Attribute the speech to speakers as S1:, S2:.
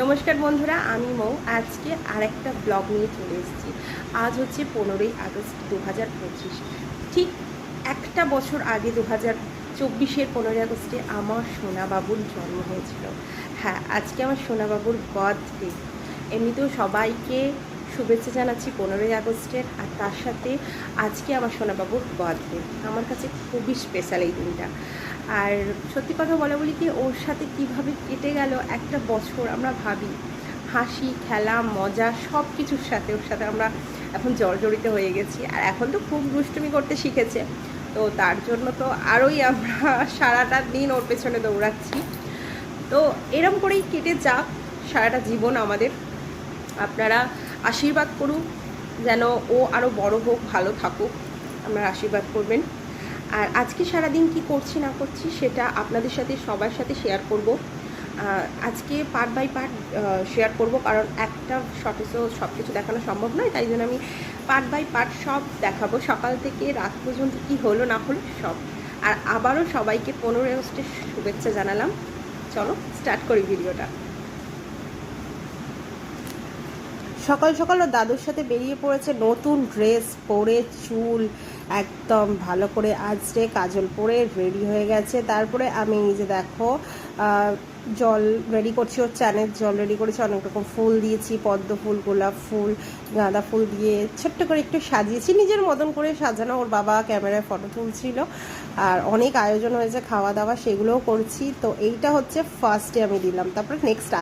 S1: নমস্কার বন্ধুরা, আমি মৌ। আজকে আরেকটা ব্লগ নিয়ে চলে এসেছি। আজ হচ্ছে 15ই আগস্ট 2025। ঠিক একটা বছর আগে 2024-এর 15ই আগস্টে আমার সোনাবাবুর জন্ম হয়েছিল। হ্যাঁ, আজকে আমার সোনাবাবুর বার্থডে। এমনিতেও সবাইকে শুভেচ্ছা জানাচ্ছি 15ই আগস্টের, আর তার সাথে আজকে আমার সোনাবাবুর বার্থডে। আমার কাছে খুবই স্পেশাল এই দিনটা। আর সত্যি কথা বলি কি, ওর সাথে কিভাবে কেটে গেল একটা বছর, আমরা ভাবি হাসি খেলা মজা সব কিছুর সাথে ওর সাথে আমরা এখন জর্জরিত হয়ে গেছি। আর এখন তো খুব দুষ্টুমি করতে শিখেছে, তো তার জন্য তো আরোই আমরা সারাটা দিন ওর পেছনে দৌড়াচ্ছি। তো এরম করেই কেটে যাক সারাটা জীবন আমাদের। আপনারা আশীর্বাদ করুন যেন ও আরও বড় হোক, ভালো থাকুক, আপনারা আশীর্বাদ করবেন। আর আজকে সারাদিন কি করছি না করছি সেটা আপনাদের সাথে সবার সাথে শেয়ার করব। আজকে পার্ট বাই পার্ট শেয়ার করব, কারণ একটা শর্টে তো সব কিছু দেখানো সম্ভব নয়, তাই জন্য আমি পার্ট বাই পার্ট সব দেখাবো, সকাল থেকে রাত পর্যন্ত কি হলো না হলো সব। আর আবারও সবাইকে 15ই আগস্টের শুভেচ্ছা জানালাম। চলো স্টার্ট করি ভিডিওটা। সকাল সকাল ও দাদুর সাথে বেরিয়ে পড়েছে, নতুন ড্রেস পরে, চুল একদম ভালো করে আঁচড়ে কাজল পরে রেডি হয়ে গেছে। তারপরে আমি নিজে দেখো জল রেডি করছি, ওর চানের জল রেডি করেছি, অনেক রকম ফুল দিয়েছি, পদ্ম ফুল, গোলাপ ফুল, গাঁদা ফুল দিয়ে ছোট্ট করে একটু সাজিয়েছি, নিজের মতন করে সাজানো। ওর বাবা ক্যামেরায় ফটো তুলছিল, আর অনেক আয়োজন হয়েছে খাওয়া দাওয়া, সেগুলোও করছি। তো এইটা হচ্ছে ফার্স্টে আমি দিলাম, তারপরে নেক্সট